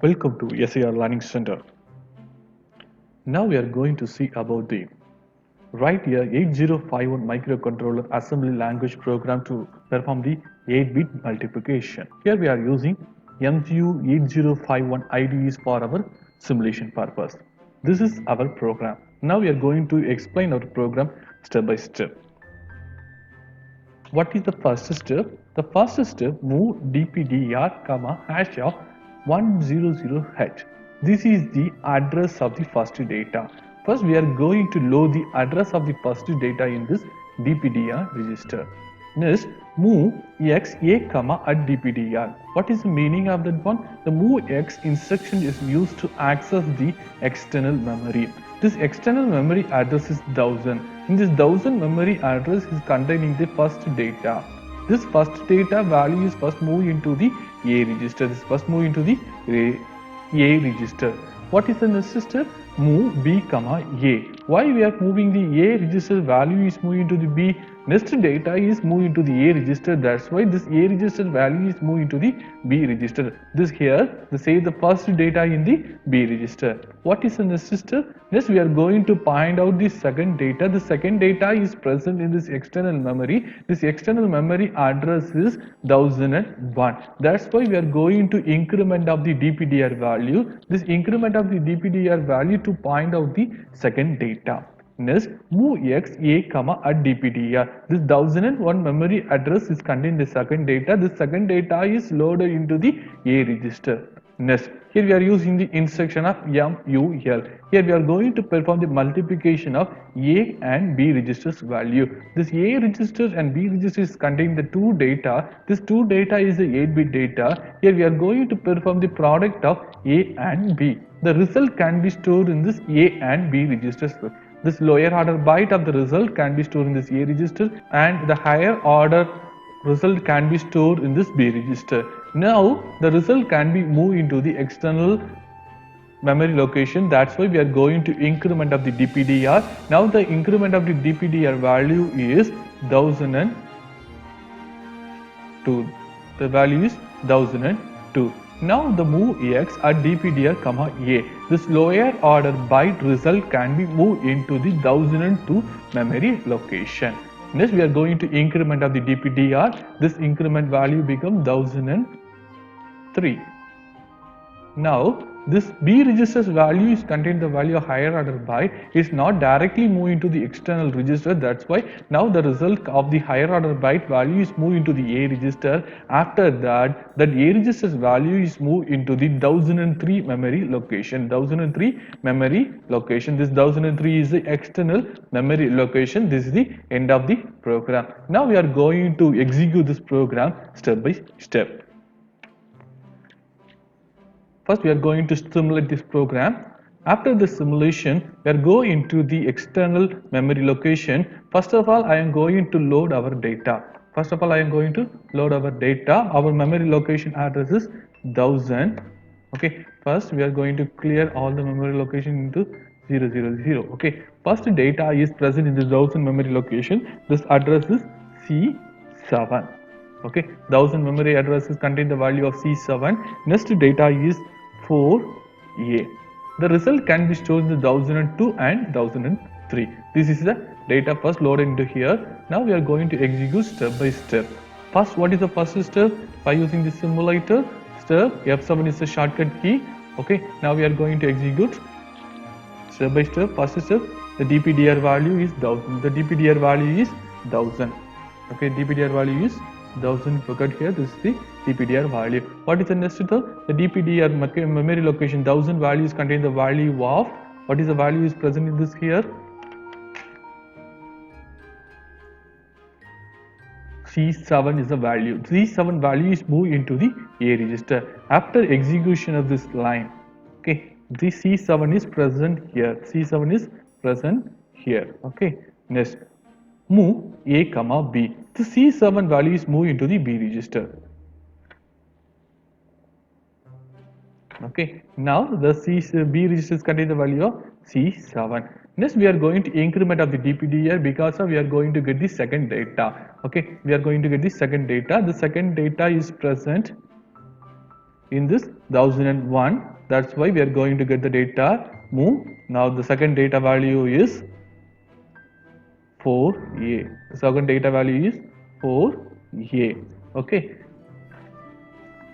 Welcome to SAR Learning Center. Now we are going to see about the write a 8051 microcontroller assembly language program to perform the 8-bit multiplication. Here we are using MGU 8051 IDEs for our simulation purpose. This is our program. Now we are going to explain our program step by step. What is the first step? The first step, move dptr hash of 100h. This is the address of the first data. First we are going to load the address of the first data in this dptr register. Next, move x a at dptr. What is the meaning of that one? The move x instruction is used to access the external memory. This external memory address is 1000. In this 1000 memory address is containing the first data. This first data value is first moved into the A register. This first move into the A register. What is the next step? Move B, A. Why we are moving the A register value is moving to the B. Next data is moved into the A register. That's why this A register value is moved into the B register. This here, they say the first data in the B register. What is the next step? Next we are going to find out the second data. The second data is present in this external memory. This external memory address is 1001. That's why we are going to increment of the DPTR value. This increment of the DPTR value to find out the second data. Next, move x a at dptr. This 1001 memory address is contained in the second data. This second data is loaded into the A register. Next, here we are using the instruction of MUL. Here we are going to perform the multiplication of A and B registers value. This A register and B registers contain the two data. This two data is the 8-bit data. Here we are going to perform the product of A and B. The result can be stored in this A and B registers. This lower order byte of the result can be stored in this A register and the higher order result can be stored in this B register. Now the result can be moved into the external memory location. That's why we are going to increment of the DPTR. Now the increment of the DPTR value is 1002. The value is 1002. Now the move x at dptr, A. This lower order byte result can be moved into the 1002 memory location. Next we are going to increment of the dptr. This increment value becomes 1003. Now this B register's value is contained the value of higher order byte is not directly moved into the external register. That's why now the result of the higher order byte value is moved into the A register. After that A register's value is moved into the 1003 memory location. 1003 memory location. This 1003 is the external memory location. This is the end of the program. Now we are going to execute this program step by step. First we are going to simulate this program. After the simulation, we are going to the external memory location. First of all, I am going to load our data. Our memory location address is 1000. Okay, first we are going to clear all the memory location into 000. Okay, first data is present in this 1000 memory location. This address is C7. Okay, 1000 memory addresses contain the value of C7. Next data is 4A. The result can be stored in the 1002 and 1003. This is the data first loaded into here. Now we are going to execute step by step. First, what is the first step? By using the simulator step, F7 is the shortcut key. Okay, now we are going to execute step by step. First step, the DPTR value is 1000. The DPTR value is 1000. Okay, DPTR value is 1000. Forget here, this is the DPTR value. What is the next step? The DPTR memory location 1000 values contain the value of, what is the value is present in this here? C7 is the value. C7 value is moved into the A register. After execution of this line, okay, the C7 is present here. C7 is present here. Okay, next move A, B. The C7 value is moved into the B register. Okay, now the B registers contain the value of C7. Next we are going to increment of the DPTR because we are going to get the second data. Okay, we are going to get the second data. The second data is present in this 1001. That's why we are going to get the data move. Now the second data value is 4a. The second data value is 4a. Okay.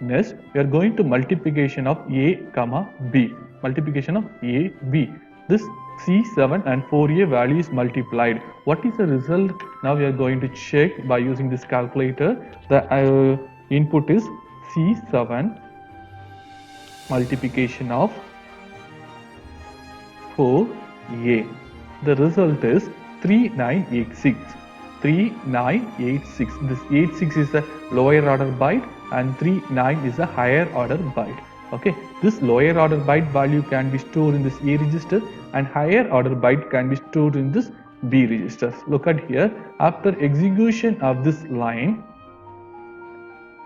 Next, we are going to multiplication of a comma b. Multiplication of a b. This C7 and 4a value is multiplied. What is the result? Now we are going to check by using this calculator. The input is C7 multiplication of 4a. The result is 3986. 3986. This 86 is a lower order byte and 39 is a higher order byte. Okay, this lower order byte value can be stored in this A register and higher order byte can be stored in this B register. Look at here, after execution of this line,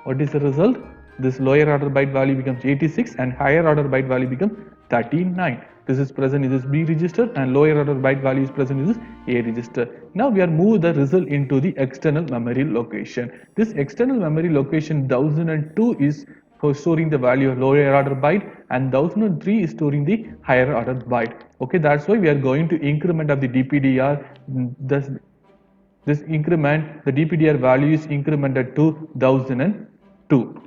what is the result? This lower order byte value becomes 86 and higher order byte value becomes 39. This is present in this B register and lower order byte value is present in this A register. Now we are move the result into the external memory location. This external memory location 1002 is for storing the value of lower order byte and 1003 is storing the higher order byte. Okay, that's why we are going to increment of the DPDR. This increment, the DPDR value is incremented to 1002.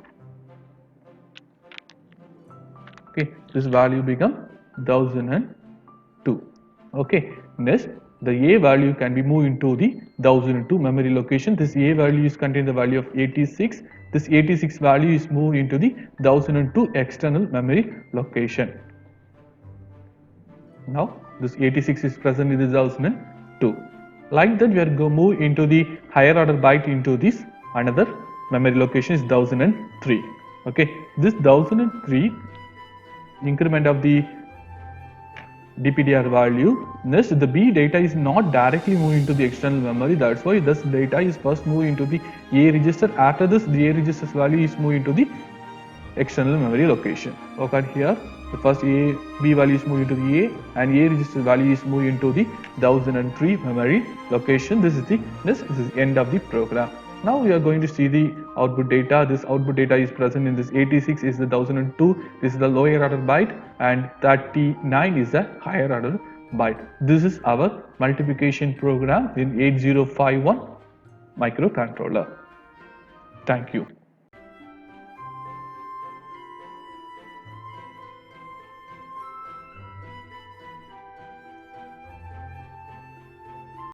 Okay, this value become 1002. Okay, next the A value can be moved into the 1002 memory location. This A value is contain the value of 86. This 86 value is moved into the 1002 external memory location. Now this 86 is present in the 1002. Like that we are going to move into the higher order byte into this another memory location is 1003. Okay, this 1003 increment of the DPDR value. Next, the B data is not directly moving into the external memory. That's why this data is first moved into the A register. After this, the A register's value is moved into the external memory location. Okay, here the first B value is moved into the A and A register value is moved into the 1003 memory location. This is the end of the program. Now we are going to see the output data. This output data is present in this 86 is the 1002. This is the lower order byte and 39 is the higher order byte. This is our multiplication program in 8051 microcontroller. Thank you.